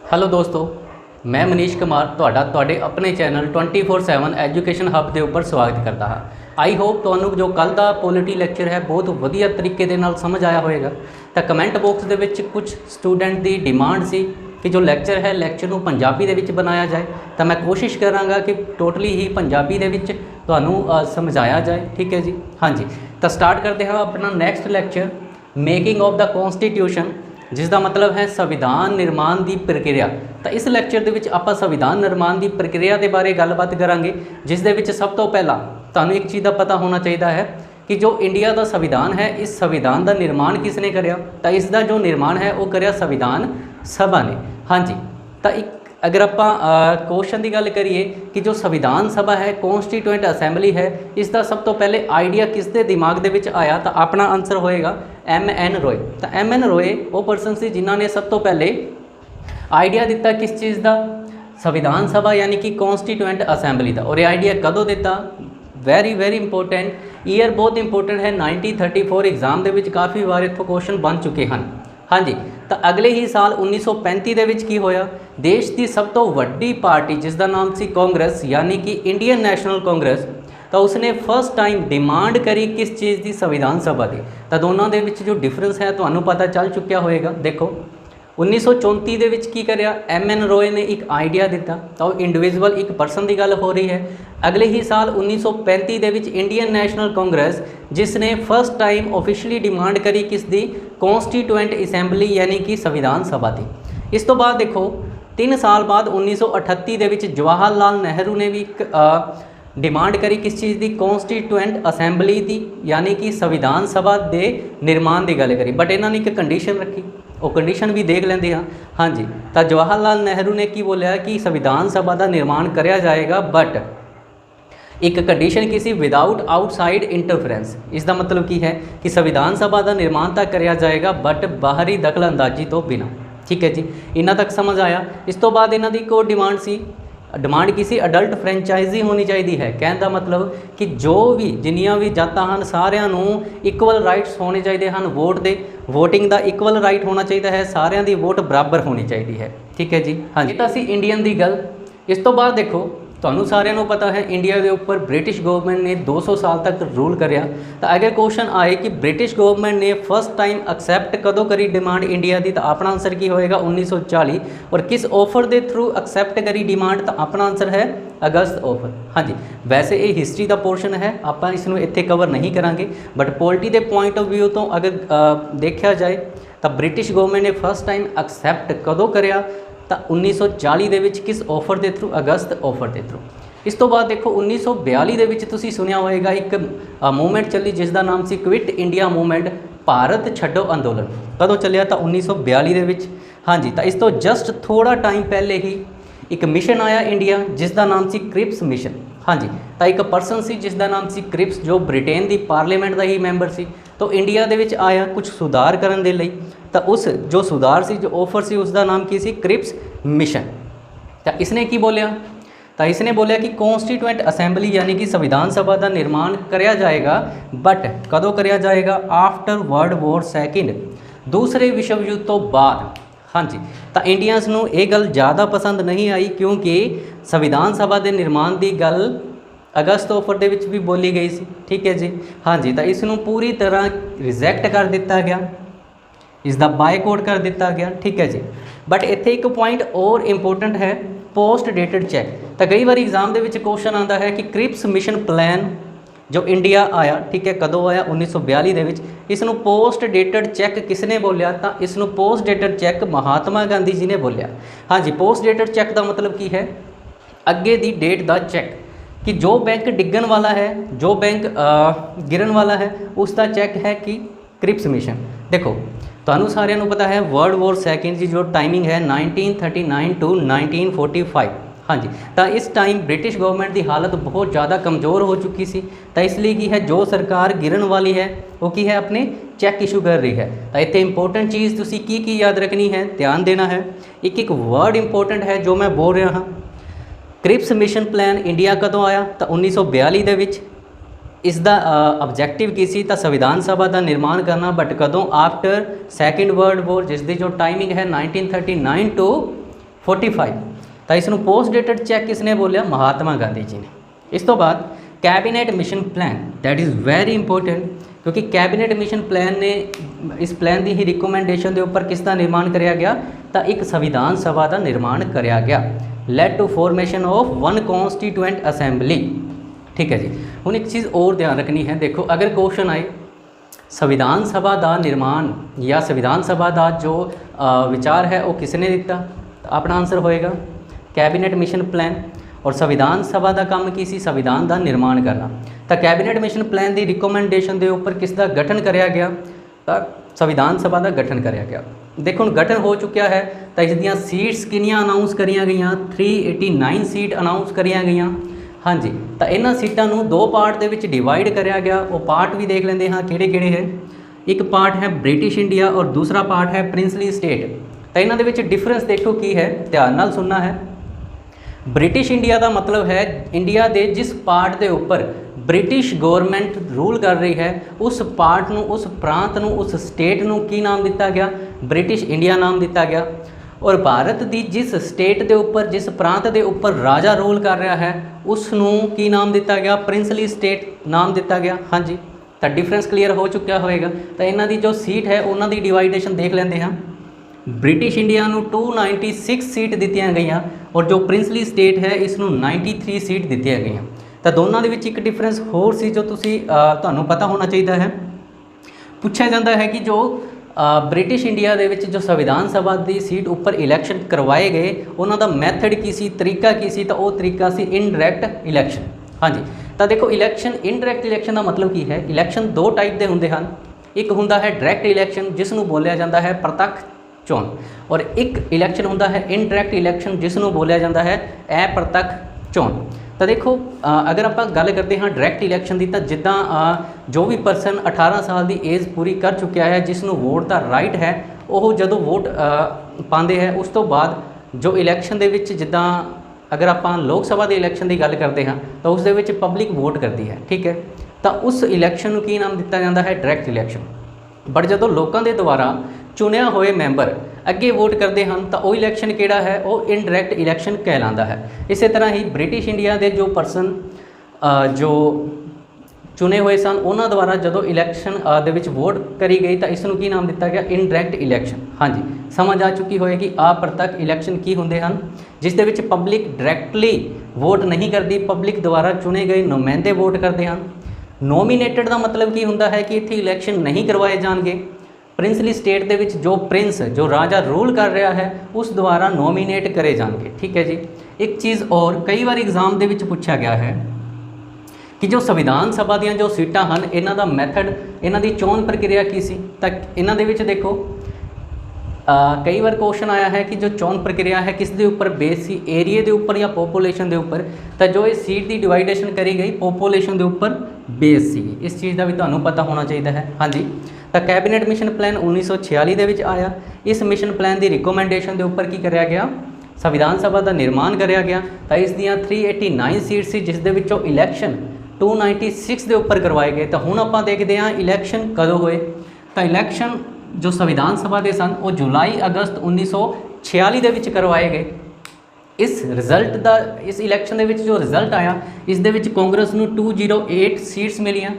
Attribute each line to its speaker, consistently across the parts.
Speaker 1: Hello दोस्तों, मैं मनीष कुमार ਤੁਹਾਡੇ ਆਪਣੇ ਚੈਨਲ 24/7 ਐਜੂਕੇਸ਼ਨ ਹੱਬ ਦੇ ਉੱਪਰ ਸਵਾਗਤ ਕਰਦਾ ਹਾਂ। ਆਈ ਹੋਪ ਤੁਹਾਨੂੰ ਜੋ ਕੱਲ ਦਾ ਪੋਲਿਟੀ ਲੈਕਚਰ ਹੈ ਬਹੁਤ ਵਧੀਆ ਤਰੀਕੇ ਦੇ ਨਾਲ ਸਮਝ ਆਇਆ ਹੋਵੇਗਾ। ਤਾਂ ਕਮੈਂਟ ਬਾਕਸ ਦੇ ਵਿੱਚ ਕੁਝ ਸਟੂਡੈਂਟ ਦੀ ਡਿਮਾਂਡ ਸੀ ਕਿ ਜੋ ਲੈਕਚਰ ਹੈ ਲੈਕਚਰ ਨੂੰ ਪੰਜਾਬੀ ਦੇ ਵਿੱਚ ਬਣਾਇਆ ਜਾਏ, ਤਾਂ ਮੈਂ ਕੋਸ਼ਿਸ਼ ਕਰਾਂਗਾ ਕਿ ਟੋਟਲੀ ਹੀ ਪੰਜਾਬੀ ਦੇ ਵਿੱਚ ਤੁਹਾਨੂੰ ਸਮਝਾਇਆ ਜਾਏ। ਠੀਕ ਹੈ ਜੀ, ਹਾਂਜੀ। ਤਾਂ ਸਟਾਰਟ ਕਰਦੇ ਹਾਂ ਆਪਣਾ ਨੈਕਸਟ ਲੈਕਚਰ ਮੇਕਿੰਗ ਆਫ ਦਾ ਕੌਂਸਟੀਟਿਊਸ਼ਨ, जिस का मतलब है संविधान निर्माण की प्रक्रिया। तो इस लैक्चर के आपां संविधान निर्माण की प्रक्रिया के बारे गलबात करांगे, जिस दे विच सब तो पहला तुहानूं एक चीज़ का पता होना चाहिए है कि जो इंडिया का संविधान है, इस संविधान का निर्माण किसने करया। तो इसका जो निर्माण है वो करया संविधान सभा ने। हाँ जी, तो एक अगर आप क्वेश्चन की गल करिए कि जो संविधान सभा है कॉन्स्टीट्यूएंट असैंबली है, इसका सब तो पहले आइडिया किसके दिमाग दे विच आया, तो अपना आंसर होएगा M.N. रॉय। तो M.N. रॉय वो परसन से जिन्होंने सब तो पहले आइडिया दिता किस चीज़ का, संविधान सभा यानी कि कॉन्स्टीट्यूएंट असैंबली का। और ये आइडिया कदों दिता, वेरी इंपोर्टेंट ईयर बहुत इंपोर्टेंट है। 1934 एग्जाम के काफ़ी बार इतों क्वेश्चन बन चुके हैं। हाँ जी, तो अगले ही साल 1935 के विच की होया, देश की सब तो वड्डी पार्टी जिसका नाम सी कांग्रेस यानी कि इंडियन नैशनल कांग्रेस, तो उसने फर्स्ट टाइम डिमांड करी किस चीज़ की, संविधान सभा की। तो दोनों के विच जो डिफरेंस है तो पता चल चुकिया होएगा। देखो 1934 के विच की करया, M.N. रॉय ने एक आइडिया दिता, तो इंडिविजुअल एक परसन की गल हो रही है। अगले ही साल 1935 के विच इंडियन नैशनल कांग्रेस जिसने फर्स्ट टाइम ऑफिशियली डिमांड करी किस दी, कॉन्स्टीट्यूएंट असैंबली यानी कि संविधान सभा की। इस तो बाद देखो 3 साल बाद 1938 के विच जवाहर लाल नेहरू ने भी डिमांड करी किस चीज़ की, कॉन्स्टीट्यूएंट असैंबली की यानी कि संविधान सभा के निर्माण की गल करी। बट इन्होंने एक कंडीशन रखी, वो कंडीशन भी देख लेंगे हाँ। हाँ जी, तो जवाहर लाल नेहरू ने की बोलिया कि संविधान सभा का निर्माण कराया जाएगा, बट एक कंडीशन की सी, विदाउट आउटसाइड इंटरफेरेंस। इसका मतलब की है कि संविधान सभा का निर्माण तो कराया जाएगा बट बाहरी दखल अंदाजी तो बिना। ठीक है जी, इन्ना तक समझ आया। इस तो बाद इन्हों की एक और डिमांड सी, डिमांड की सी अडल्ट फ्रेंचाइजी होनी चाहिए है। कहने का मतलब कि जो भी जिन्नियां भी जातां हैं सारिਆਂ ਨੂੰ इक्वल राइट्स होने चाहिए हैं, वोट दे वोटिंग का इक्वल राइट होना चाहिए है, सारिਆਂ ਦੀ वोट बराबर होनी चाहिए है। ठीक है जी, हाँ जी। तो असी इंडियन की गल। इस तो बाद देखो ਤੁਹਾਨੂੰ ਸਾਰਿਆਂ ਨੂੰ पता है इंडिया के उपर ब्रिटिश गवर्नमेंट ने 200 साल तक रूल कराया। तो अगर क्वेश्चन आए कि ब्रिटिश गवर्नमेंट ने फर्स्ट टाइम एक्सैप्ट कदों करी डिमांड इंडिया की, तो अपना आंसर की होएगा 1940। और किस ऑफर के थ्रू एक्सैप्ट करी डिमांड, तो अपना आंसर है अगस्त ऑफर। हाँ जी, वैसे ये हिस्टरी का पोर्शन है, आप इसनों इत्थे कवर नहीं करांगे, बट पॉलिटी के पॉइंट ऑफ व्यू तो अगर देखा जाए तो ब्रिटिश गवर्नमेंट ने फर्स्ट टाइम एक्सैप्ट कदों कराया, तो 1940 के विच किस ऑफर के थ्रू, अगस्त ऑफर के थ्रू। इस तो बाद देखो 1942 के विच तुसीं सुनिया होएगा एक मूवमेंट चली जिसका नाम सी क्विट इंडिया मूवमेंट, भारत छड्डो अंदोलन। कदों चलिया, तो 1942 के विच। हाँ जी, तो इस तो जस्ट थोड़ा टाइम पहले ही एक मिशन आया इंडिया जिसका नाम सी क्रिप्स मिशन। हाँ जी, तो एक परसन सी जिसका नाम सी क्रिप्स, जो ब्रिटेन की पार्लीमेंट का ही मैंबर सी। तो इंडिया के विच आया कुछ सुधार करने के लिए, तो उस जो सुधार सी, जो ऑफर सी, उसका नाम की सी क्रिप्स मिशन। तो इसने की बोलिया, तो इसने बोलिया कि कॉन्स्टीट्यूएंट असैंबली यानी कि संविधान सभा का निर्माण कराया जाएगा, बट कदों कराया जाएगा, आफ्टर वर्ल्ड वॉर सेकेंड, दूसरे विश्व युद्ध तो बाद। हाँ जी, तो इंडियंस नूं ये गल ज़्यादा पसंद नहीं आई, क्योंकि संविधान सभा के निर्माण की गल अगस्त ऑफर के विच भी बोली गई सी। ठीक है जी, हाँ जी। तो इसनूं पूरी तरह रिजैक्ट कर दिता गया, इसका बायकॉट कर दिता गया। ठीक है जी, बट इत्थे एक पॉइंट और इंपोर्टेंट है, पोस्ट डेटेड चैक। तो कई बार एग्जाम के क्वेश्चन आता है कि क्रिप्स मिशन प्लान जो इंडिया आया, ठीक है, कदों आया 1942 के विच, इसनूं पोस्ट डेटेड चैक किसने बोलिया, तो इसनूं post dated cheque Mahatma Gandhi ji ने बोलिया। हाँ जी, पोस्ट डेटेड चैक का मतलब की है, अगे दी डेट का चैक, कि जो बैंक डिगन वाला है, जो बैंक गिरन वाला है, उसका चैक है कि क्रिप्स मिशन। देखो तुहानूं सारिਆਂ ਨੂੰ पता है वर्ल्ड वॉर सेकेंड की जो टाइमिंग है 1939 टू 1945। हाँ जी, तो इस टाइम ब्रिटिश गवर्नमेंट की हालत बहुत ज़्यादा कमज़ोर हो चुकी सी, तो इसलिए की है जो सरकार गिरन वाली है वो की है अपने चैक इशू कर रही है। तो इतने इंपोर्टेंट चीज़ तुसी की याद रखनी है, ध्यान देना है। एक वर्ड इंपोर्टेंट है जो मैं बोल रहा हाँ, क्रिप्स मिशन प्लान इंडिया कदों आया, तो 1942 के विच। इसका ऑब्जैक्टिव की सी तो संविधान सभा का निर्माण करना, बट कदों आफ्टर सैकेंड वर्ल्ड वॉर, जिसकी जो टाइमिंग है 1939 टू 45। तो इसनों पोस्ट डेटेड चैक किसने बोलिया? महात्मा गांधी जी ने। इस तो बाद cabinet mission plan, that is very important, क्योंकि कैबिनेट मिशन प्लान ने इस प्लान की ही रिकमेंडेशन के उपर किसका निर्माण कराया गया? तो एक संविधान सभा का निर्माण कराया गया, led to formation of one constituent assembly. ठीक है जी। हुण एक चीज़ और ध्यान रखनी है, देखो अगर क्वेश्चन आए संविधान सभा का निर्माण या संविधान सभा का जो विचार है वो किसने दिता, तो अपना आंसर होएगा कैबिनेट मिशन प्लान। और संविधान सभा का काम की सी? संविधान का निर्माण करना। तो कैबिनेट मिशन प्लान की रिकमेंडेशन के उपर किसका गठन कराया गया? तो संविधान सभा का गठन कराया गया। देखो गठन हो चुका है, तो इसदियाँ सीट्स किनियां अनाउंस करिया गई? 389 सीट अनाउंस करिया गई। हाँ जी। तो इन्होंने सीटां नूं दो पार्ट दे विच डिवाइड कराया गया। वो पार्ट भी देख लेंदे हाँ किहड़े-किहड़े है। एक पार्ट है ब्रिटिश इंडिया और दूसरा पार्ट है प्रिंसली स्टेट। तो इन्हां दे विच डिफरेंस देखो की है, ध्यान नाल सुनना है। ब्रिटिश इंडिया का मतलब है इंडिया के जिस पार्ट के उपर ब्रिटिश गौरमेंट रूल कर रही है उस पार्ट नूं, उस प्रांत नूं, उस स्टेट नूं की नाम दिता गया? ब्रिटिश इंडिया नाम दिता गया। और भारत की जिस स्टेट के उपर, जिस प्रांत के उपर राजा रूल कर रहा है उसनूं की नाम दिता गया? प्रिंसली स्टेट नाम दिता गया। हाँ जी। तो डिफरेंस क्लीयर हो चुका होएगा। तो इन्हां दी जो सीट है उन्हां दी डिवाइडेशन देख लेंदे हाँ। ब्रिटिश इंडिया नूं 296 सीट दित्तियां गईयां और जो प्रिंसली स्टेट है इसनूं 93 सीट दित्तियां गईयां। तो दोनों के विच एक डिफरेंस होर सी जो तुहानूं पता होना चाहिए है। पूछा जाता है कि जो ब्रिटिश इंडिया दे विच जो संविधान सभा की सीट उपर इलैक्शन करवाए गए उन्हों का मैथड की सी, तरीका की सी? तो वह तरीका सी इनडायरैक्ट इलैक्शन। हाँ जी। तो देखो इलैक्शन, इनडायरैक्ट इलैक्शन का मतलब की है? इलैक्शन दो टाइप के होंगे हैं। एक होंदा है डायरैक्ट इलैक्शन जिसनों बोलिया जाता है प्रत्यक्ष चोण, और एक इलैक्शन होंदा है इनडायरैक्ट इलैक्शन जिसनों बोलिया जाता है अप्रत्यक्ष चोण। तो देखो अगर आप गल करते हैं डायरैक्ट इलैक्शन की, तो जिदा जो भी परसन 18 साल की एज पूरी कर चुका है जिसनों वोट का राइट है वो जो वोट पाते हैं उस तो बाद जो इलैक्शन के विच जिदा अगर आप लोक सभा के इलैक्शन की गल करते हैं तो उस दे विच पब्लिक वोट करती है। ठीक है। तो उस इलैक्शन की नाम दिता जाता है डायरैक्ट इलैक्शन। बट जो लोगों के द्वारा चुनिया हुए मैंबर अगे वोट करते हैं तो वह इलैक्शन किहड़ा है वो इनडायरैक्ट इलैक्शन कहलाता है। इस तरह ही ब्रिटिश इंडिया के जो परसन जो चुने हुए सन उन्होंने द्वारा जो इलैक्शन दे विच वोट करी गई तो इसनूं की नाम दिता गया? Indirect election. हाँ जी। समझ आ चुकी होएगी अप्रत्यक्ष इलैक्शन की होंदे हैं जिस दे विच पब्लिक डायरैक्टली वोट नहीं करती, पब्लिक द्वारा चुने गए नुमाइंदे वोट करते हैं। नोमीनेटेड का मतलब की होंदा है कि इत्थे इलैक्शन नहीं करवाए जाएंगे। प्रिंसली स्टेट के विच जो प्रिंस, जो राजा रूल कर रहा है उस द्वारा नोमीनेट करे जाएंगे। ठीक है जी। एक चीज़ और कई बार एग्जाम के विच पूछा गया है कि जो संविधान सभा दी जो सीटां हैं इन्हां दा मैथड, इन्हां दी चोण प्रक्रिया की सी? तो इन्हां दे विच देखो कई बार क्वेश्चन आया है कि जो चोण प्रक्रिया है किस दे उपर बेस सी? एरिए के उपर या पॉपूलेशन के उपर? तो जो इस सीट की डिवाइडेशन करी गई पॉपूलेशन के उपर बेस सी। इस चीज़ का भी तुहानूं पता होना चाहिए है। हाँ जी। तो कैबिनेट मिशन प्लान 1946 के विच आया। इस मिशन प्लान की रिकमेंडेशन के उपर की कराया गया? संविधान सभा का निर्माण कराया गया। तो इस दियाँ 389 सीट सी जिस दे विचों इलैक्शन 296 के उपर करवाए गए। तो हुण आपां देखते हैं इलैक्शन कदों होए। तो इलैक्शन जो संविधान सभा के सन वो जुलाई अगस्त 1946 के विच करवाए गए। इस रिजल्ट का, इस इलैक्शन के विच जो रिजल्ट आया इस दे विच कांग्रेस नूं 208 सीट्स मिलियां,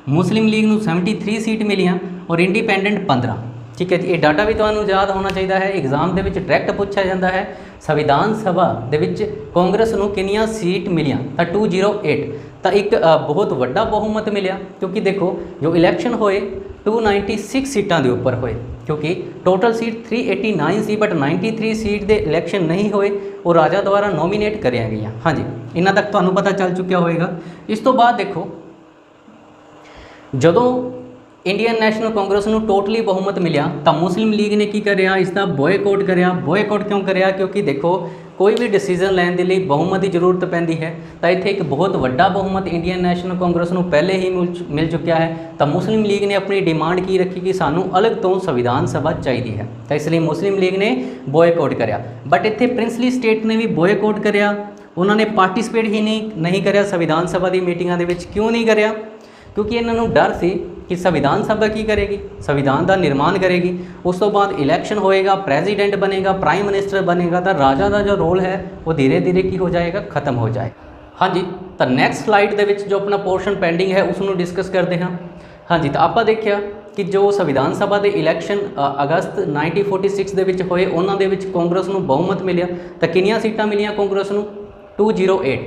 Speaker 1: मुस्लिम लीग नूं 73 सीट मिलियां और इंडिपेंडेंट 15। ठीक है जी। ये डाटा भी तुहानूं याद होना चाहिए है। एग्जाम के विच डायरैक्ट पूछा जाता है संविधान सभा दे विच कांग्रेस नूं कितनियां सीट मिलियां? तो 208। तो एक बहुत वड्डा बहुमत मिलिया क्योंकि देखो जो इलैक्शन होए 296 सीटां के उपर होए, क्योंकि टोटल सीट 389 सी बट 93 सीट के इलैक्शन नहीं होए, वो राजा द्वारा नोमीनेट करिया गई। हाँ जी। इन्ना तक तुहानूं पता चल चुका होएगा। इस तो बाद देखो जदों इंडियन नैशनल कांग्रेस नूं टोटली बहुमत मिलिया तो मुस्लिम लीग ने की करिया? इसका बॉयकॉट करिया। बॉयकॉट क्यों करिया? क्योंकि देखो कोई भी डिसीजन लैन के लिए बहुमत की जरूरत पैंदी है। तो इत्थे एक बहुत वड्डा बहुमत इंडियन नैशनल कांग्रेस नूं पहले ही मिल चुका है। तो मुस्लिम लीग ने अपनी डिमांड की रखी कि सानू अलग तो संविधान सभा चाहिए है, तो इसलिए मुस्लिम लीग ने बॉयकॉट करिया। बट इत्थे प्रिंसली स्टेट ने भी बॉयकॉट करिया। उन्होंने पार्टिसिपेट ही नहीं करिया संविधान सभा की मीटिंगां दे विच। क्यों नहीं करिया? क्योंकि इन्होंने डर सी कि संविधान सभा की करेगी, संविधान का निर्माण करेगी, उस तो बाद इलैक्शन होएगा, प्रेजिडेंट बनेगा, प्राइम मिनिस्टर बनेगा, तो राजा का जो रोल है वो धीरे धीरे की हो जाएगा, खत्म हो जाएगा। हाँ जी, तो नैक्सट स्लाइड के जो अपना पोर्शन पेंडिंग है उसमें डिस्कस करते हैं। हाँ जी, तो आप देखिया कि जो संविधान सभा के इलैक्शन अगस्त 1946 के होए, उन्होंने कांग्रेस को बहुमत मिले, तो किनिया सीटां मिलियां कांग्रेस को 208।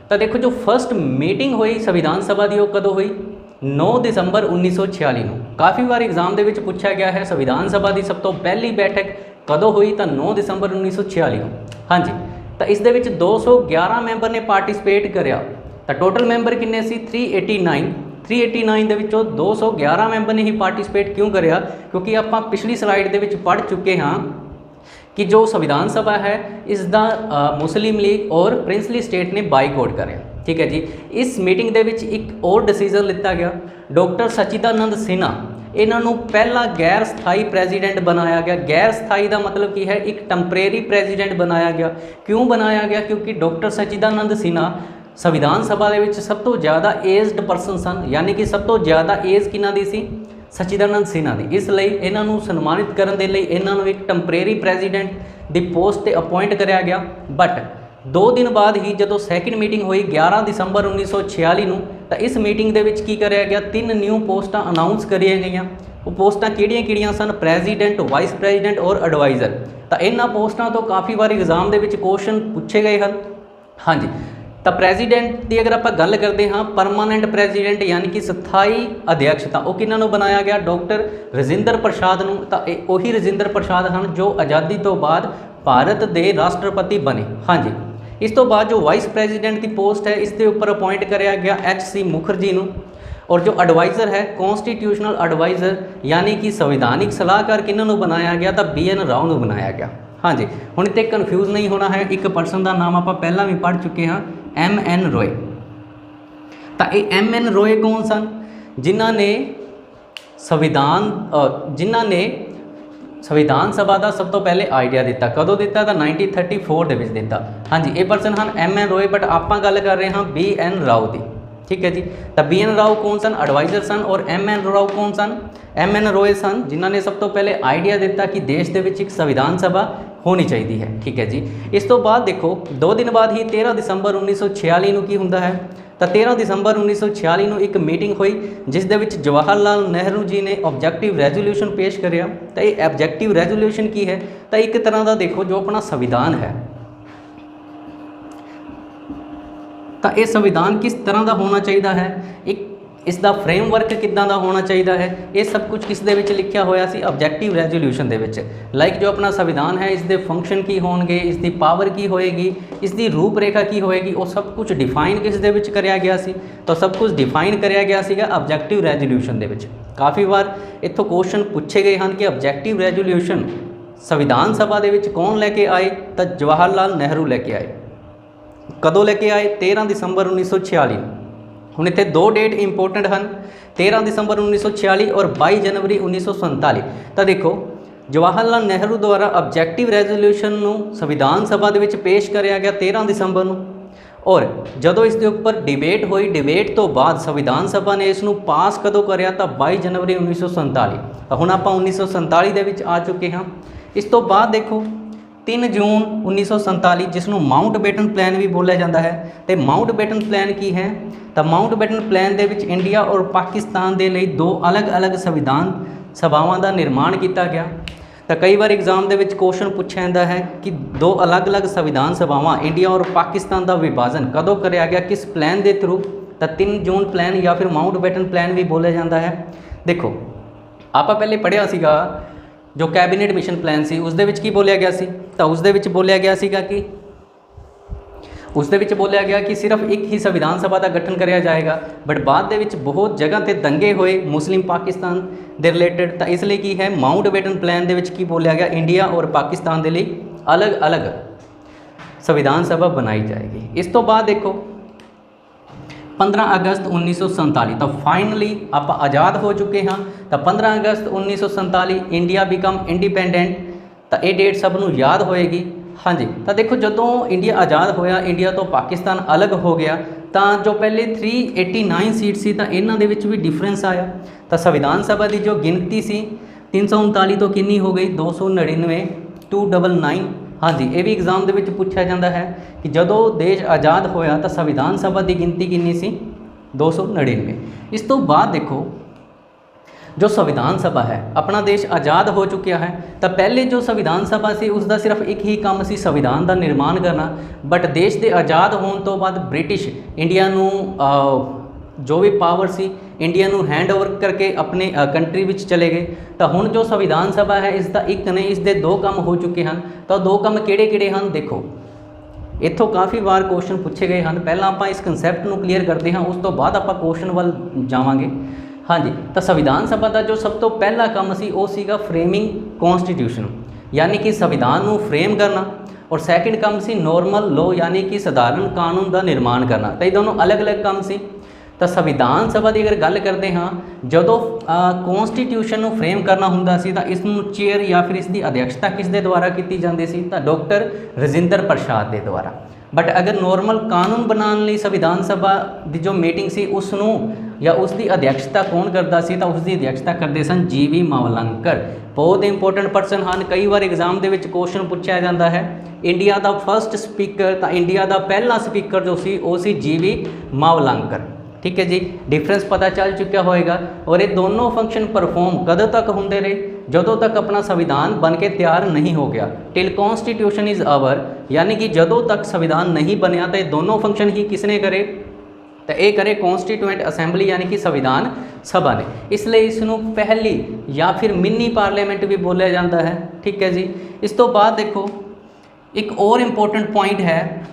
Speaker 1: तो देखो जो फर्स्ट मीटिंग हुई संविधान सभा की वो कदों हुई, 9 दिसंबर 1946 को। काफ़ी बार एग्जाम के पूछा गया है संविधान सभा की सब तो पहली बैठक कदों हुई, तो 9 दिसंबर 1946 को। हाँ जी, तो इस 211 मैंबर ने पार्टिसिपेट कराया, तो टोटल मैंबर किन्ने सी 389 के 211 मैंबर ने ही पार्टिसिपेट क्यों कराया, क्योंकि आप पिछली स्लाइड के पढ़ चुके हाँ कि जो संविधान सभा है इसका मुस्लिम लीग और प्रिंसली स्टेट ने बाईकॉट कराया। ठीक है जी, इस मीटिंग के एक और डिसीजन लिया गया, डॉक्टर सचिदानंद सिन्हा इन्हों पहला गैर स्थाई प्रेजिडेंट बनाया गया। गैर स्थाई का मतलब की है, एक टैंपरेरी प्रेजिडेंट बनाया गया। क्यों बनाया गया, क्योंकि डॉक्टर सचिदानंद सिन्हा संविधान सभा के सब तो ज़्यादा एजड परसन सन, यानी कि सब तो ज़्यादा एज किन्ना दी सी, सचिदानंद सिन्हा की। इसलिए इन्हों सन्मानित करने के लिए इन्हों एक टैंपरेरी प्रेजिडेंट की पोस्ट पर अपॉइंट कराया गया। बट 2 दिन बाद ही जो सैकेंड मीटिंग हुई 11 दिसंबर 1946 को, तो इस मीटिंग के की कराया गया 3 न्यू पोस्टां अनाउंस करी गई। वो पोस्टां किहड़ियां सन, प्रेजिडेंट, वाइस प्रेजिडेंट और एडवाइज़र। तो इन्होंने पोस्टां तो काफ़ी बार एग्जाम के क्वेश्चन पूछे गए हैं। हाँ जी, तो प्रेजिडेंट की अगर आप गल करते हाँ, परमानेंट प्रेजिडेंट यानी कि स्थाई अध्यक्ष, तो वह किन्होंने बनाया गया, डॉक्टर राजेंद्र प्रसाद को। तो वही राजेंद्र प्रसाद हैं जो आज़ादी तो बाद भारत के राष्ट्रपति बने। हाँ जी, इस तो बाद जो वाइस प्रेजिडेंट की पोस्ट है इसके ऊपर अपॉइंट कराया गया HC मुखर्जी को। और जो एडवाइज़र है कॉन्स्टिट्यूशनल एडवाइज़र यानी कि संवैधानिक सलाहकार किन्होंने बनाया गया, तो BN राव को बनाया गया। हाँ जी, हुण इत्थे कन्फ्यूज़ नहीं होना है, एक परसन का नाम आप पहला भी पढ़ चुके हैं, MN रॉय। तो ये MN रॉय कौन सन, जिन्होंने संविधान सभा का सब तो पहले आइडिया दिता, कदों दिता, तो 1934 के दिता। हाँ जी, ये परसन हैं MN रॉय, बट आप गल कर रहे हैं BN राव की। ठीक है जी, तो BN राव कौन सन, एडवाइज़र सन, और MN राव कौन सन, MN रॉय सन, जिन्होंने सब तो पहले आइडिया दिता कि देश के एक संविधान सभा होनी चाहिए है। ठीक है जी, इस तो बाद देखो 2 दिन बाद ही 13 दिसंबर 1946 को की होंदा है, तो 13 दिसंबर 1946 को एक मीटिंग हुई जिस दे विच जवाहर लाल नेहरू जी ने ऑब्जेक्टिव रेजोल्यूशन पेश कराया। तो ये ऑब्जेक्टिव रेजोल्यूशन की है, तो एक तरह का देखो जो अपना संविधान है, तो ये संविधान किस तरह का होना चाहिए है, एक इसका फ्रेमवर्क किदा का होना चाहिए है, ये सब कुछ किस दे विच लिखा होया सी, ऑब्जेक्टिव रेजोल्यूशन दे विच। लाइक जो अपना संविधान है इसके फंक्शन की होंगे, इसकी पावर की होएगी, इसकी रूपरेखा की होएगी, वो सब कुछ डिफाइन किस दे विच कराया गया सी, तो सब कुछ डिफाइन कराया गया सीगा ऑब्जेक्टिव रेजोल्यूशन दे विच। काफ़ी बार इत्थों क्वेश्चन पूछे गए हैं कि ऑब्जेक्टिव रेजोल्यूशन संविधान सभा दे विच कौन लैके आए, तो जवाहर लाल नेहरू लैके आए। कदों लैके आए, 13 दिसंबर 1946। हुण इत्थे 2 डेट इंपोर्टेंट हैं, 13 दिसंबर 1946 और 22 जनवरी 1947। तो देखो जवाहर लाल नेहरू द्वारा ऑब्जेक्टिव रेजोल्यूशन संविधान सभा के पेश कराया गया 13 दिसंबर को, और जदों इसके ऊपर डिबेट हुई, डिबेट तो बाद संविधान सभा ने इसनों पास कदों कराया, तो 22 जनवरी 1947। हुण आपां 1947 दे विच आ चुके हैं। इस तो बाद देखो 3 जून 1947 जिसनों माउंट बेटन प्लान भी बोलिया जाता है, तो माउंट बेटन प्लान की है, तो माउंट बेटन प्लान दे विच इंडिया और पाकिस्तान के लिए 2 अलग अलग संविधान सभावां का निर्माण किया गया। तो कई बार एग्जाम के क्वेश्चन पूछा जाता है कि 2 अलग अलग संविधान सभावां इंडिया और पाकिस्तान का विभाजन कदों कराया गया, किस प्लान के थ्रू, तो 3 जून प्लान या फिर माउंट बेटन प्लान भी बोलिया जाता है। देखो आप पहले पढ़िया सीगा जो कैबिनेट मिशन प्लान सी, उस दे विच की बोलिया गया सी, तो उस दे विच बोलिया गया सीगा कि उस दे विच बोलिया गया कि सिर्फ एक ही संविधान सभा का गठन कराया जाएगा। बट बाद दे विच बहुत जगह ते दंगे होए मुस्लिम पाकिस्तान दे रिलेटेड, तो इसलिए की है माउंट बेटन प्लान दे विच की बोलिया गया इंडिया और पाकिस्तान के लिए अलग अलग संविधान सभा बनाई जाएगी। इस तो बाद देखो 15 अगस्त 1947, तो फाइनली आप आज़ाद हो चुके हैं। तो 15 अगस्त 1947 इंडिया बिकम इंडिपेंडेंट, तो ये डेट सबनों याद होएगी। हाँ जी, तो देखो जदों इंडिया आज़ाद होया, इंडिया तो पाकिस्तान अलग हो गया, ਤਾਂ ਜੋ ਪਹਿਲੇ 389 ਸੀਟ ਸੀ ਤਾਂ ਇਹਨਾਂ ਦੇ ਵਿੱਚ ਵੀ ਡਿਫਰੈਂਸ ਆਇਆ। ਤਾਂ ਸੰਵਿਧਾਨ ਸਭਾ ਦੀ ਜੋ ਗਿਣਤੀ ਸੀ 339 ਤੋਂ ਕਿੰਨੀ ਹੋ ਗਈ 299 299। ਹਾਂਜੀ, ਇਹ ਵੀ ਐਗਜ਼ਾਮ ਦੇ ਵਿੱਚ ਪੁੱਛਿਆ ਜਾਂਦਾ ਹੈ ਕਿ ਜਦੋਂ ਦੇਸ਼ ਆਜ਼ਾਦ ਹੋਇਆ ਤਾਂ ਸੰਵਿਧਾਨ ਸਭਾ ਦੀ ਗਿਣਤੀ ਕਿੰਨੀ ਸੀ 299। ਇਸ ਤੋਂ ਬਾਅਦ ਦੇਖੋ ਜੋ ਸੰਵਿਧਾਨ ਸਭਾ ਹੈ, ਆਪਣਾ ਦੇਸ਼ ਆਜ਼ਾਦ ਹੋ ਚੁੱਕਿਆ ਹੈ ਤਾਂ ਪਹਿਲੇ ਜੋ ਸੰਵਿਧਾਨ ਸਭਾ ਸੀ ਉਸ ਦਾ ਸਿਰਫ ਇੱਕ ਹੀ ਕੰਮ ਸੀ ਸੰਵਿਧਾਨ ਦਾ ਨਿਰਮਾਣ ਕਰਨਾ। ਬਟ ਦੇਸ਼ ਦੇ ਆਜ਼ਾਦ ਹੋਣ ਤੋਂ ਬਾਅਦ ਬ੍ਰਿਟਿਸ਼ ਇੰਡੀਆ ਨੂੰ ਜੋ ਵੀ ਪਾਵਰ ਸੀ ਇੰਡੀਆ ਨੂੰ ਹੈਂਡ ਓਵਰ ਕਰਕੇ ਆਪਣੇ ਕੰਟਰੀ ਵਿੱਚ ਚਲੇ ਗਏ। ਤਾਂ ਹੁਣ ਜੋ ਸੰਵਿਧਾਨ ਸਭਾ ਹੈ ਇਸ ਦਾ ਇੱਕ ਨਹੀਂ, ਇਸ ਦੇ ਦੋ ਕੰਮ ਹੋ ਚੁੱਕੇ ਹਨ। ਤਾਂ ਦੋ ਕੰਮ ਕਿਹੜੇ ਹਨ ਦੇਖੋ, ਇੱਥੋਂ ਕਾਫੀ ਵਾਰ ਕੁਐਸਚਨ ਪੁੱਛੇ ਗਏ ਹਨ। ਪਹਿਲਾਂ ਆਪਾਂ ਇਸ ਕਨਸੈਪਟ ਨੂੰ ਕਲੀਅਰ ਕਰਦੇ ਹਾਂ, ਉਸ ਤੋਂ ਬਾਅਦ ਆਪਾਂ ਕੁਐਸਚਨ ਵੱਲ ਜਾਵਾਂਗੇ। ਹਾਂਜੀ, ਤਾਂ ਸੰਵਿਧਾਨ ਸਭਾ ਦਾ ਜੋ ਸਭ ਤੋਂ ਪਹਿਲਾ ਕੰਮ ਸੀ ਉਹ ਸੀਗਾ ਫਰੇਮਿੰਗ ਕੌਨਸਟੀਟਿਊਸ਼ਨ, ਯਾਨੀ ਕਿ ਸੰਵਿਧਾਨ ਨੂੰ ਫਰੇਮ ਕਰਨਾ। ਔਰ ਸੈਕਿੰਡ ਕੰਮ ਸੀ ਨੋਰਮਲ ਲੋ, ਯਾਨੀ ਕਿ ਸਧਾਰਨ ਕਾਨੂੰਨ ਦਾ ਨਿਰਮਾਣ ਕਰਨਾ। ਤਾਂ ਇਹ ਦੋਨੋਂ ਅਲੱਗ-ਅਲੱਗ ਕੰਮ ਸੀ। ਤਾਂ ਸੰਵਿਧਾਨ ਸਭਾ ਦੀ ਅਗਰ ਗੱਲ ਕਰਦੇ ਹਾਂ, ਜਦੋਂ ਕੌਨਸਟੀਟਿਊਸ਼ਨ ਨੂੰ ਫਰੇਮ ਕਰਨਾ ਹੁੰਦਾ ਸੀ ਤਾਂ ਇਸ ਨੂੰ ਚੇਅਰ ਜਾਂ ਫਿਰ ਇਸ ਦੀ ਅਧਿਅਕਸ਼ਤਾ ਕਿਸ ਦੇ ਦੁਆਰਾ ਕੀਤੀ ਜਾਂਦੀ ਸੀ ਤਾਂ ਡਾਕਟਰ ਰਜਿੰਦਰ ਪ੍ਰਸਾਦ ਦੇ ਦੁਆਰਾ। ਬਟ ਅਗਰ ਨੋਰਮਲ ਕਾਨੂੰਨ ਬਣਾਉਣ ਲਈ ਸੰਵਿਧਾਨ ਸਭਾ ਦੀ ਜੋ ਮੀਟਿੰਗ ਸੀ ਉਸ ਨੂੰ ਜਾਂ ਉਸ ਦੀ ਅਧਿਅਕਸ਼ਤਾ ਕੌਣ ਕਰਦਾ ਸੀ ਤਾਂ ਉਸ ਦੀ ਅਧਿਅਕਸ਼ਤਾ ਕਰਦੇ ਸਨ ਜੀ.ਵੀ. ਮਾਵਲੰਕਰ। ਬਹੁਤ ਇੰਪੋਰਟੈਂਟ ਪਰਸਨ ਹਨ, ਕਈ ਵਾਰ ਐਗਜ਼ਾਮ ਦੇ ਵਿੱਚ ਕੁਐਸਚਨ ਪੁੱਛਿਆ ਜਾਂਦਾ ਹੈ। ਇੰਡੀਆ ਦਾ ਫਸਟ ਸਪੀਕਰ, ਤਾਂ ਇੰਡੀਆ ਦਾ ਪਹਿਲਾ ਸਪੀਕਰ ਜੋ ਸੀ ਉਹ ਸੀ ਜੀ.ਵੀ. ਮਾਵਲੰਕਰ। ਠੀਕ ਹੈ ਜੀ, ਡਿਫਰੈਂਸ ਪਤਾ ਚੱਲ ਚੁੱਕਿਆ ਹੋਏਗਾ। ਔਰ ਇਹ ਦੋਨੋਂ ਫੰਕਸ਼ਨ ਪਰਫਾਰਮ ਕਦੋਂ ਤੱਕ ਹੁੰਦੇ ਰਹੇ, ਜਦੋਂ ਤੱਕ ਆਪਣਾ ਸੰਵਿਧਾਨ ਬਣ ਕੇ ਤਿਆਰ ਨਹੀਂ ਹੋ ਗਿਆ। ਟਿਲ ਕੌਨਸਟੀਟਿਊਸ਼ਨ ਇਜ਼ ਆਵਰ, ਯਾਨੀ ਕਿ ਜਦੋਂ ਤੱਕ ਸੰਵਿਧਾਨ ਨਹੀਂ ਬਣਿਆ ਤਾਂ ਇਹ ਦੋਨੋਂ ਫੰਕਸ਼ਨ ਹੀ ਕਿਸਨੇ ਕਰੇ ਤਾਂ ਇਹ ਕਰੇ ਕੌਨਸਟੀਟਿਊਐਂਟ ਅਸੈਂਬਲੀ, ਯਾਨੀ ਕਿ ਸੰਵਿਧਾਨ ਸਭਾ ਨੇ। ਇਸ ਲਈ ਇਸ ਨੂੰ ਪਹਿਲੀ ਜਾਂ ਫਿਰ ਮਿੰਨੀ ਪਾਰਲੀਮੈਂਟ ਵੀ ਬੋਲਿਆ ਜਾਂਦਾ ਹੈ। ਠੀਕ ਹੈ ਜੀ, ਇਸ ਤੋਂ ਬਾਅਦ ਦੇਖੋ ਇੱਕ ਹੋਰ ਇੰਪੋਰਟੈਂਟ ਪੁਆਇੰਟ ਹੈ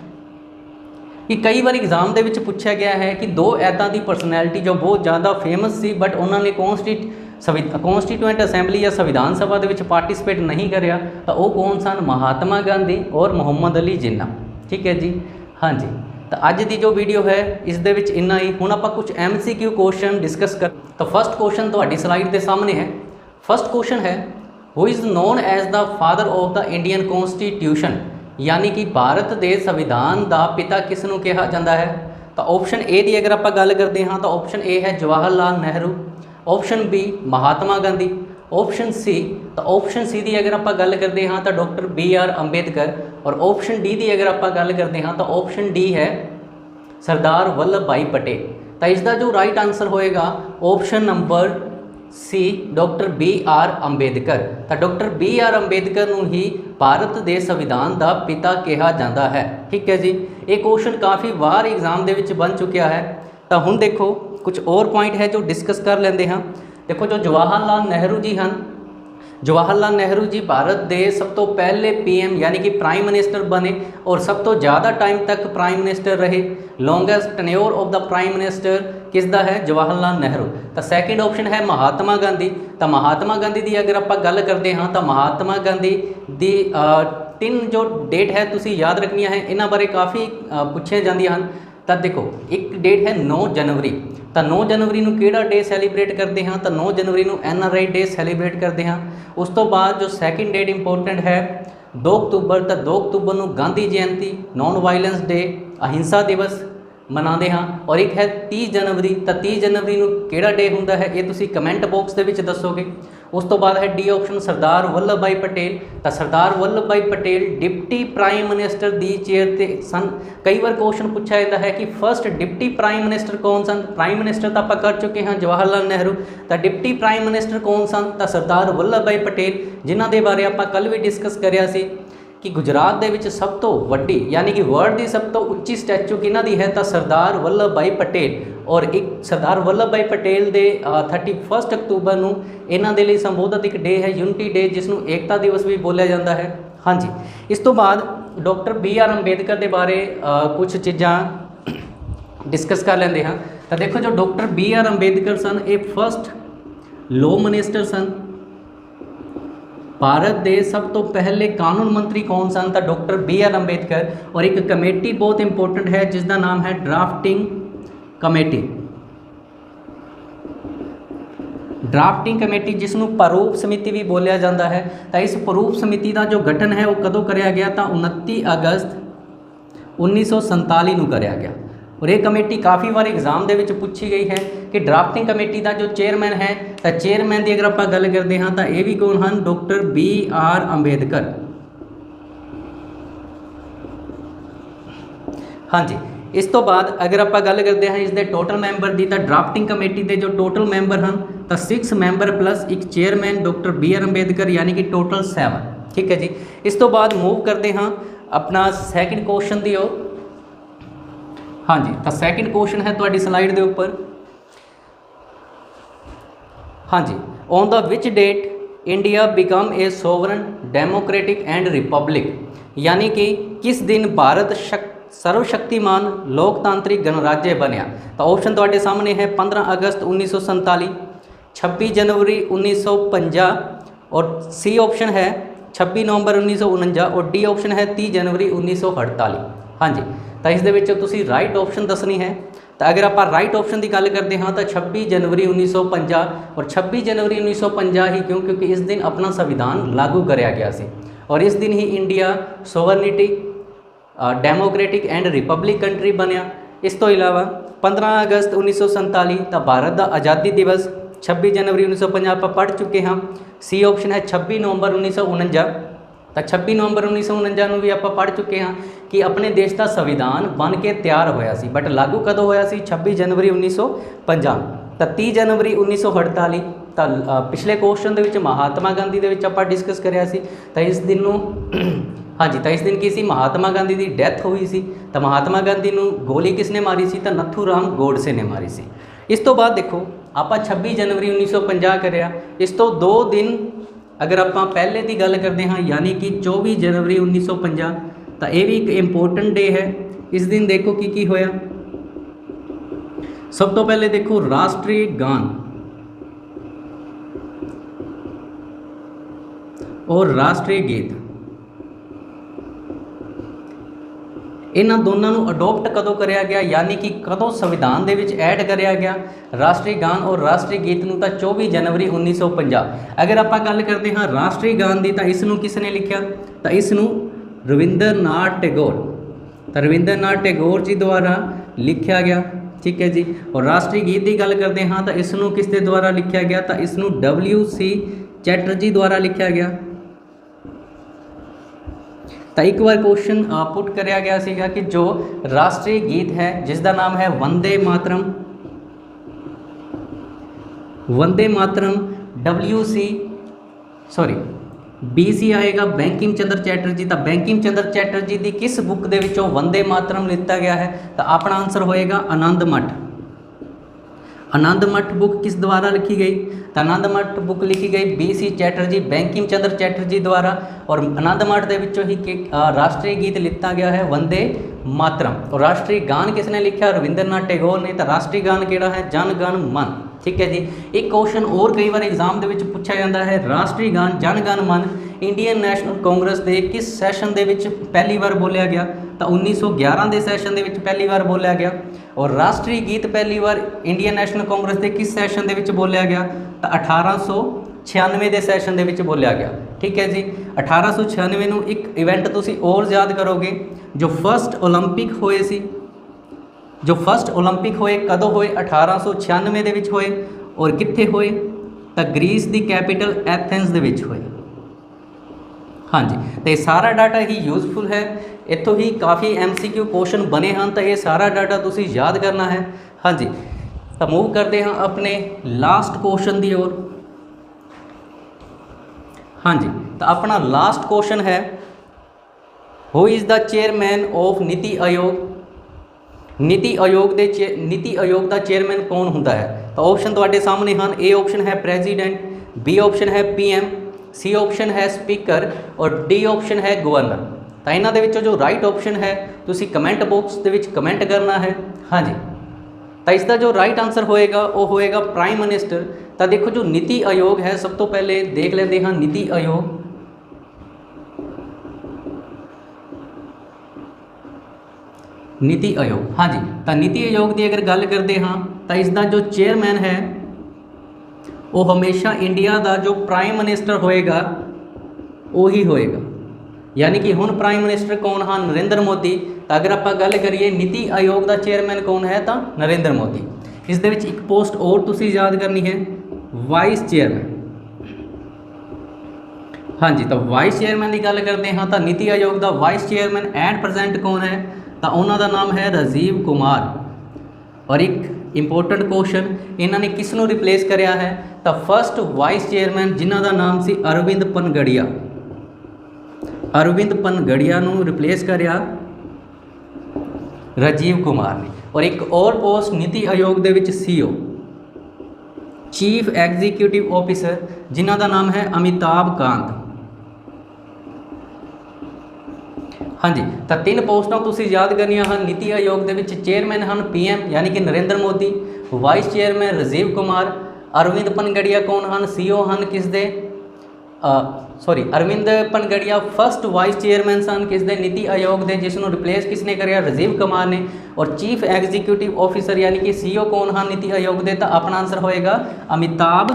Speaker 1: ਕਿ ਕਈ ਵਾਰ ਐਗਜ਼ਾਮ ਦੇ ਵਿੱਚ ਪੁੱਛਿਆ ਗਿਆ ਹੈ ਕਿ ਦੋ ਇੱਦਾਂ ਦੀ ਪਰਸਨੈਲਿਟੀ ਜੋ ਬਹੁਤ ਜ਼ਿਆਦਾ ਫੇਮਸ ਸੀ ਬਟ ਉਹਨਾਂ ਨੇ ਕੌਨਸਟੀਟਿਊਐਂਟ ਅਸੈਂਬਲੀ ਜਾਂ ਸੰਵਿਧਾਨ ਸਭਾ ਦੇ ਵਿੱਚ ਪਾਰਟਿਸਿਪੇਟ ਨਹੀਂ ਕਰਿਆ, ਤਾਂ ਉਹ ਕੌਣ ਸਨ? ਮਹਾਤਮਾ ਗਾਂਧੀ ਔਰ ਮੁਹੰਮਦ ਅਲੀ ਜਿੰਨਾ। ਠੀਕ ਹੈ ਜੀ, ਹਾਂਜੀ। ਤਾਂ ਅੱਜ ਦੀ ਜੋ ਵੀਡੀਓ ਹੈ ਇਸ ਦੇ ਵਿੱਚ ਇੰਨਾ ਹੀ। ਹੁਣ ਆਪਾਂ ਕੁਝ MCQ ਕੁਐਸਚਨ ਡਿਸਕਸ ਕਰ। ਤਾਂ ਫਸਟ ਕੁਐਸਚਨ ਤੁਹਾਡੀ ਸਲਾਈਡ ਦੇ ਸਾਹਮਣੇ ਹੈ। ਫਸਟ ਕੁਐਸਚਨ ਹੈ who is known as the father of the Indian constitution, ਯਾਨੀ ਕਿ ਭਾਰਤ ਦੇ ਸੰਵਿਧਾਨ ਦਾ ਪਿਤਾ ਕਿਸ ਨੂੰ ਕਿਹਾ ਜਾਂਦਾ ਹੈ? ਤਾਂ ਆਪਸ਼ਨ ਏ ਦੀ ਅਗਰ ਆਪਾਂ ਗੱਲ ਕਰਦੇ ਹਾਂ ਤਾਂ ਆਪਸ਼ਨ ਏ ਹੈ Jawahar Lal Nehru, option B Mahatma Gandhi, option C ਤਾਂ ਆਪਸ਼ਨ ਸੀ ਦੀ ਅਗਰ ਆਪਾਂ ਗੱਲ ਕਰਦੇ ਹਾਂ ਤਾਂ ਡਾਕਟਰ BR ਅੰਬੇਦਕਰ, ਔਰ ਆਪਸ਼ਨ ਡੀ ਦੀ ਅਗਰ ਆਪਾਂ ਗੱਲ ਕਰਦੇ ਹਾਂ ਤਾਂ ਆਪਸ਼ਨ ਡੀ ਹੈ ਸਰਦਾਰ ਵੱਲਭ ਭਾਈ ਪਟੇਲ। ਤਾਂ ਇਸ ਦਾ ਜੋ ਰਾਈਟ ਆਨਸਰ ਹੋਏਗਾ ਆਪਸ਼ਨ ਨੰਬਰ ਸੀ ਡਾਕਟਰ BR ਅੰਬੇਦਕਰ। ਤਾਂ ਡਾਕਟਰ BR ਅੰਬੇਦਕਰ ਨੂੰ ਹੀ ਭਾਰਤ ਦੇ ਸੰਵਿਧਾਨ ਦਾ ਪਿਤਾ ਕਿਹਾ ਜਾਂਦਾ ਹੈ। ਠੀਕ ਹੈ ਜੀ, ਇਹ ਕੁਐਸਚਨ ਕਾਫੀ ਵਾਰ ਐਗਜ਼ਾਮ ਦੇ ਵਿੱਚ ਬਣ ਚੁੱਕਿਆ ਹੈ। ਤਾਂ ਹੁਣ ਦੇਖੋ ਕੁਝ ਹੋਰ ਪੁਆਇੰਟ ਹੈ ਜੋ ਡਿਸਕਸ ਕਰ ਲੈਂਦੇ ਹਾਂ। ਦੇਖੋ ਜੋ ਜਵਾਹਰ ਲਾਲ ਨਹਿਰੂ ਜੀ ਹਨ, ਜਵਾਹਰ ਲਾਲ ਨਹਿਰੂ ਜੀ ਭਾਰਤ ਦੇ ਸਭ ਤੋਂ ਪਹਿਲੇ PM ਯਾਨੀ ਕਿ ਪ੍ਰਾਈਮ ਮਿਨਿਸਟਰ ਬਣੇ ਔਰ ਸਭ ਤੋਂ ਜ਼ਿਆਦਾ ਟਾਈਮ ਤੱਕ ਪ੍ਰਾਈਮ ਮਿਨਿਸਟਰ ਰਹੇ। Longest tenure of the prime minister ਕਿਸ ਦਾ ਹੈ? ਜਵਾਹਰ ਲਾਲ ਨਹਿਰੂ। ਤਾਂ ਸੈਕਿੰਡ ਆਪਸ਼ਨ ਹੈ ਮਹਾਤਮਾ ਗਾਂਧੀ। ਤਾਂ ਮਹਾਤਮਾ ਗਾਂਧੀ ਦੀ ਅਗਰ ਆਪਾਂ ਗੱਲ ਕਰਦੇ ਹਾਂ ਤਾਂ ਮਹਾਤਮਾ ਗਾਂਧੀ ਦੀ 3 ਜੋ ਡੇਟ ਹੈ ਤੁਸੀਂ ਯਾਦ ਰੱਖਣੀਆਂ ਹੈ, ਇਹਨਾਂ ਬਾਰੇ ਕਾਫੀ ਪੁੱਛੀਆਂ ਜਾਂਦੀਆਂ ਹਨ। ਤਾਂ ਦੇਖੋ ਇੱਕ ਡੇਟ ਹੈ 9 ਜਨਵਰੀ। ਤਾਂ 9 ਜਨਵਰੀ ਨੂੰ ਕਿਹੜਾ ਡੇ ਸੈਲੀਬ੍ਰੇਟ ਕਰਦੇ ਹਾਂ? ਤਾਂ 9 ਜਨਵਰੀ ਨੂੰ NRI ਡੇ ਸੈਲੀਬ੍ਰੇਟ ਕਰਦੇ ਹਾਂ। ਉਸ ਤੋਂ ਬਾਅਦ ਜੋ ਸੈਕਿੰਡ ਡੇਟ ਇੰਪੋਰਟੈਂਟ ਹੈ 2 ਅਕਤੂਬਰ। ਤਾਂ 2 ਅਕਤੂਬਰ ਨੂੰ ਗਾਂਧੀ ਜਯੰਤੀ ਨੌਨ ਵਾਇਲੈਂਸ ਡੇ ਅਹਿੰਸਾ ਦਿਵਸ ਮਨਾਉਂਦੇ ਹਾਂ। ਔਰ ਇੱਕ ਹੈ 30 ਜਨਵਰੀ। ਤਾਂ 30 ਜਨਵਰੀ ਨੂੰ ਕਿਹੜਾ ਡੇ ਹੁੰਦਾ ਹੈ ਇਹ ਤੁਸੀਂ ਕਮੈਂਟ ਬਾਕਸ ਦੇ ਵਿੱਚ ਦੱਸੋਗੇ। ਉਸ ਤੋਂ ਬਾਅਦ ਹੈ ਡੀ ਆਪਸ਼ਨ ਸਰਦਾਰ ਵੱਲਭ ਭਾਈ ਪਟੇਲ। ਤਾਂ ਸਰਦਾਰ ਵੱਲਭ ਭਾਈ ਪਟੇਲ ਡਿਪਟੀ ਪ੍ਰਾਈਮ ਮਿਨਿਸਟਰ ਦੀ ਚੇਅਰ 'ਤੇ ਸਨ। ਕਈ ਵਾਰ ਕੁਐਸਚਨ ਪੁੱਛਿਆ ਜਾਂਦਾ ਹੈ ਕਿ ਫਸਟ ਡਿਪਟੀ ਪ੍ਰਾਈਮ ਮਿਨਿਸਟਰ ਕੌਣ ਸਨ? ਪ੍ਰਾਈਮ ਮਿਨਿਸਟਰ ਤਾਂ ਆਪਾਂ ਕਰ ਚੁੱਕੇ ਹਾਂ ਜਵਾਹਰ ਲਾਲ ਨਹਿਰੂ। ਤਾਂ ਡਿਪਟੀ ਪ੍ਰਾਈਮ ਮਿਨਿਸਟਰ ਕੌਣ ਸਨ? ਤਾਂ ਸਰਦਾਰ ਵੱਲਭ ਭਾਈ ਪਟੇਲ, ਜਿਨ੍ਹਾਂ ਦੇ ਬਾਰੇ ਆਪਾਂ ਕੱਲ੍ਹ ਵੀ ਡਿਸਕਸ ਕਰਿਆ ਸੀ ਕਿ ਗੁਜਰਾਤ ਦੇ ਵਿੱਚ ਸਭ ਤੋਂ ਵੱਡੀ ਯਾਨੀ ਕਿ ਵਰਲਡ ਦੀ ਸਭ ਤੋਂ ਉੱਚੀ ਸਟੈਚੂ ਕਿਹਨਾਂ ਦੀ ਹੈ? ਤਾਂ ਸਰਦਾਰ ਵੱਲਭ ਭਾਈ ਪਟੇਲ। ਔਰ ਇੱਕ ਸਰਦਾਰ ਵੱਲਭ ਭਾਈ ਪਟੇਲ ਦੇ 31 ਅਕਤੂਬਰ ਨੂੰ ਇਹਨਾਂ ਦੇ ਲਈ ਸੰਬੋਧਿਤ ਇੱਕ ਡੇ ਹੈ ਯੂਨਿਟੀ ਡੇ, ਜਿਸ ਨੂੰ ਏਕਤਾ ਦਿਵਸ ਵੀ ਬੋਲਿਆ ਜਾਂਦਾ ਹੈ। ਹਾਂਜੀ, ਇਸ ਤੋਂ ਬਾਅਦ ਡਾਕਟਰ BR ਅੰਬੇਦਕਰ ਦੇ ਬਾਰੇ ਕੁਝ ਚੀਜ਼ਾਂ ਡਿਸਕਸ ਕਰ ਲੈਂਦੇ ਹਾਂ। ਤਾਂ ਦੇਖੋ ਜੋ ਡਾਕਟਰ BR ਅੰਬੇਦਕਰ ਸਨ ਇਹ ਫਸਟ ਲੋ ਮਿਨਿਸਟਰ ਸਨ। ਭਾਰਤ ਦੇ ਸਭ ਤੋਂ ਪਹਿਲੇ ਕਾਨੂੰਨ ਮੰਤਰੀ ਕੌਣ ਸਨ? ਤਾਂ ਡਾਕਟਰ BR ਅੰਬੇਦਕਰ। ਔਰ ਇੱਕ ਕਮੇਟੀ ਬਹੁਤ ਇੰਪੋਰਟੈਂਟ ਹੈ ਜਿਸ ਦਾ ਨਾਮ ਹੈ ਡਰਾਫਟਿੰਗ ਕਮੇਟੀ। ਡਰਾਫਟਿੰਗ ਕਮੇਟੀ ਜਿਸ ਨੂੰ ਪ੍ਰੂਫ ਸਮਿਤੀ ਵੀ ਬੋਲਿਆ ਜਾਂਦਾ ਹੈ। ਤਾਂ ਇਸ ਪ੍ਰੂਫ ਸਮਿਤੀ ਦਾ ਜੋ ਗਠਨ ਹੈ ਉਹ ਕਦੋਂ ਕਰਿਆ ਗਿਆ? ਤਾਂ 29 ਅਗਸਤ 1947 ਨੂੰ ਕਰਿਆ ਗਿਆ। और ये कमेटी काफ़ी बार एग्जाम ਦੇ ਵਿੱਚ ਪੁੱਛੀ ਗਈ ਹੈ कि ड्राफ्टिंग कमेटी ਦਾ जो चेयरमैन है तो चेयरमैन की अगर आप गल करते हाँ तो ये भी कौन हैं, डॉक्टर BR अंबेडकर। हाँ जी, इस तो बाद अगर आप गल करते हैं इसके टोटल मैंबर की, तो ड्राफ्टिंग कमेटी के जो टोटल मैंबर हैं तो 6 मैंबर प्लस एक चेयरमैन डॉक्टर BR अंबेडकर, यानी कि टोटल 7। ठीक है जी। इस तो बाद मूव करते हैं अपना सैकेंड क्वेश्चन की ओर। हाँ जी, तो सैकेंड क्वेश्चन है तुहाडी स्लाइड के उपर। हाँ जी, on the which date India become a sovereign democratic and republic, यानी कि किस दिन भारत सर्वशक्तिमान लोकतांत्रिक गणराज्य बनया। तो ऑप्शन तुहाडे सामने है 15 अगस्त 1947, 26 जनवरी 1950 और सी ऑप्शन है 26 नवंबर 1949 और डी ऑप्शन है 30 जनवरी 1948। हाँ जी, तो इस दे विच तुसी राइट ऑप्शन दसनी है। तो अगर आप राइट ऑप्शन की गल करते हाँ तो 26 जनवरी 1950 और 26 जनवरी 1950 ही क्यों, क्योंकि इस दिन अपना संविधान लागू कराया गया सी और इस दिन ही India sovereignty democratic and republic country बनया। इस तो इलावा 15 अगस्त 1947 तो भारत का आज़ादी दिवस, 26 जनवरी 1950 आप पढ़ चुके हाँ। सी ऑप्शन है 26 नवंबर 1949, तो 26 नवंबर 1949 भी आप पढ़ चुके हैं कि अपने देश का संविधान बन के तैयार होया सी, बट लागू कदों होया सी 26 जनवरी 1950। तो 30 जनवरी 1948 तो पिछले क्वेश्चन के महात्मा गांधी के आप डिस्कस कराया सी। तो इस दिन नूं हाँ जी, तो इस दिन की सी महात्मा गांधी की डैथ हुई सी। तो महात्मा गांधी नूं गोली किसने मारी सी, तो नथूराम गोडसे ने मारी सी। इस तो बाद देखो आप 26 जनवरी 1950 कराया। इस तो 2 दिन अगर आप पहले की गल करते हाँ यानी कि 24 जनवरी 1950, तो यह भी एक इंपोर्टेंट डे है। इस दिन देखो की होया। सब तो पहले देखो राष्ट्रीय गान और राष्ट्रीय गीत, इन्हां दोनों को अडोप्ट कदों कराया गया, यानी कि कदों संविधान दे विच ऐड कराया गया राष्ट्रीय गान और राष्ट्रीय गीत नूं, तो 24 जनवरी 1950। अगर आप गल करते हाँ राष्ट्रीय गान की, तो इसनूं किसने लिखा, तो इसनूं रविंद्रनाथ टैगोर, तो रविंद्रनाथ टैगोर जी द्वारा लिखा गया। ठीक है जी। और राष्ट्रीय गीत की गल करते हाँ तो इसनूं किसके द्वारा लिखा गया, तो इसनूं WC चैटर्जी द्वारा लिखा गया। तो एक बार क्वेश्चन पुट कराया गया सीगा कि जो राष्ट्रीय गीत है जिसका नाम है वंदे मातरम, वंदे मातरम BC आएगा बैंकिम चंद्र चैटर्जी। तो बैंकिम चंद्र चैटर्जी की किस बुक के विचों वंदे मातरम लिता गया है, तो अपना आंसर होएगा आनंद मठ। आनंद मठ बुक किस द्वारा लिखी गई, तो आनंद मठ बुक लिखी गई BC चैटर्जी बैंकिम चंद्र चैटर्जी द्वारा। और आनंद मठ के विचों ही राष्ट्रीय गीत लिता गया है वंदे मातरम। और राष्ट्रीय गान किसने लिखा, रविंद्रनाथ टैगोर ने। तो राष्ट्रीय गान केड़ा है, जन गण मन। ठीक है जी। एक क्वेश्चन और कई बार एग्जाम के पूछा जाता है, राष्ट्रीय गान जन गण मन इंडियन नैशनल कांग्रेस के किस सैशन के पहली बार बोलिया गया, तो 1911 के सैशन के पहली बार बोलिया गया। और राष्ट्रीय गीत पहली बार इंडियन नैशनल कांग्रेस के किस सैशन के बोलिया गया, तो 1896 के सैशन के बोलिया गया। ठीक है जी। 1896 में एक इवेंट तुसी और याद करोगे, जो फर्स्ट ओलंपिक होए सी, जो फर्स्ट ओलंपिक होए कदों होए, 1896 के होए और कित्थे होए, तो ग्रीस की कैपिटल एथेंस के होए। हाँ जी, तो ये सारा डाटा ही यूजफुल है, इतों ही काफ़ी MCQ क्वेश्चन बने हैं, तो ये सारा डाटा तुसी याद करना है। हाँ जी, तो मूव करते हैं अपने लास्ट क्वेश्चन की ओर। हाँ जी, तो अपना लास्ट क्वेश्चन है, who is the chairman of NITI Aayog. NITI Aayog का चेयरमैन कौन होंदा है, तो ऑप्शन तुहाडे सामने हैं। ए ऑप्शन है प्रेजिडेंट, बी ऑप्शन है PM, सी ऑप्शन है स्पीकर और डी ऑप्शन है गवर्नर। तो इन्हां दे विचों जो राइट ऑप्शन है तुसी कमेंट बॉक्स दे विच कमेंट करना है। हाँ जी, तो इसका जो राइट आंसर होएगा वो होएगा प्राइम मिनिस्टर। तो देखो जो नीति आयोग है, सब तो पहले देख लेते हैं नीति आयोग। नीति आयोग, हाँ जी, तो नीति आयोग की अगर गल करते हाँ तो इसका जो चेयरमैन है वो हमेशा इंडिया का जो प्राइम मिनिस्टर होएगा वही होएगा। यानी कि हुण प्राइम मिनिस्टर कौन हाँ, नरेंद्र मोदी। तो अगर आप गल करिए नीति आयोग का चेयरमैन कौन है, तो नरेंद्र मोदी। इस दे विच एक पोस्ट और तुसी याद करनी है, वाइस चेयरमैन। हाँ जी, तो वाइस चेयरमैन की गल करते हैं तो नीति आयोग का वाइस चेयरमैन एट प्रजेंट कौन है, तो उन्होंने नाम है राजीव कुमार। और एक इंपोर्टेंट क्वेश्चन, इन्होंने किसनों रिप्लेस कराया है, तो फर्स्ट वाइस चेयरमैन जिन्हों का नाम से अरविंद पनगड़िया, अरविंद पनगड़िया नूं रिप्लेस कराया राजीव कुमार ने। और एक और पोस्ट नीति आयोग दे विच CEO, चीफ एग्जीक्यूटिव ऑफिसर, जिन्हों का नाम है अमिताभ कांत। हाँ जी, तो 3 पोस्टां तुसीं याद करनियां हैं। नीति आयोग दे विच चेयरमैन हैं PM यानी कि नरेंद्र मोदी, वाइस चेयरमैन राजीव कुमार, अरविंद पनगड़िया कौन हैं, CEO हैं किस दे, Arvind Panagariya first vice chairman सन किस दे, नीति आयोग दे, जिसनों रिप्लेस किसने कराया, राजीव कुमार ने। और चीफ एग्जीक्यूटिव ऑफिसर यानी कि CEO कौन हाँ नीति आयोग दे, तो अपना आंसर होएगा अमिताभ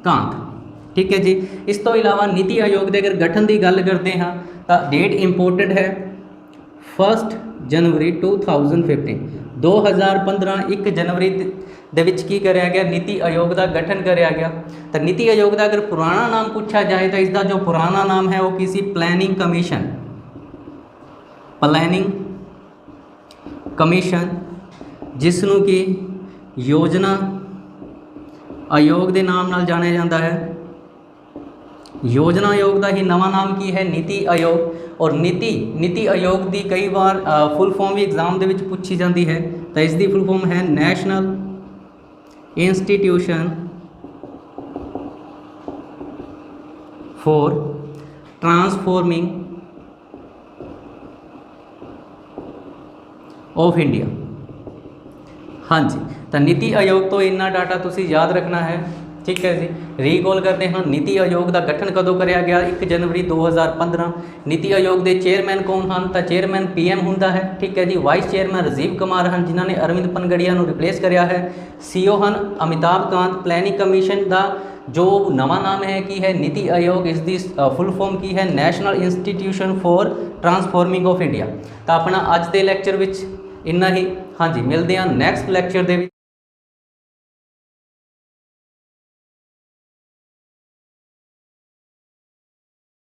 Speaker 1: कांत। ठीक है जी। इस तो इलावा नीति आयोग के अगर गठन की गल करते हैं तो डेट इंपोर्टेंट है 1 जनवरी 2015, 2015 1 जनवरी दे विच की कराया गया, नीति आयोग का गठन कराया गया। तो नीति आयोग का अगर पुराना नाम पूछा जाए तो इसका जो पुराना नाम है वो किसी प्लानिंग कमीशन, प्लानिंग कमीशन, जिसनों की योजना आयोग के नाम नाल जाने जाता है। योजना आयोग का ही नवा नाम की है नीति आयोग। और नीति आयोग की कई बार फुल फॉर्म भी एग्जाम के विच पूछी जाती है, तो इसकी फुल फॉर्म है national institution for transforming of India. हाँ जी, तो नीति आयोग तो इन्ना डाटा तुसी याद रखना है। ठीक है जी। रिकॉल करते हैं, नीति आयोग का गठन कदों कराया गया, 1 जनवरी 2015। नीति आयोग के चेयरमैन कौन हैं, तो चेयरमैन PM होंदा है। ठीक है जी। वाइस चेयरमैन राजीव कुमार हैं, जिन्होंने अरविंद पनगड़िया को रिप्लेस कराया है। CEO हैं अमिताभ कांत। प्लानिंग कमीशन का जो नवा नाम है कि है नीति आयोग, इसकी फुल फॉर्म की है national institution for transforming of India. तो अपना अज के लैक्चर विच इन्ना ही। हाँ जी, मिलते हैं नैक्सट लैक्चर दे।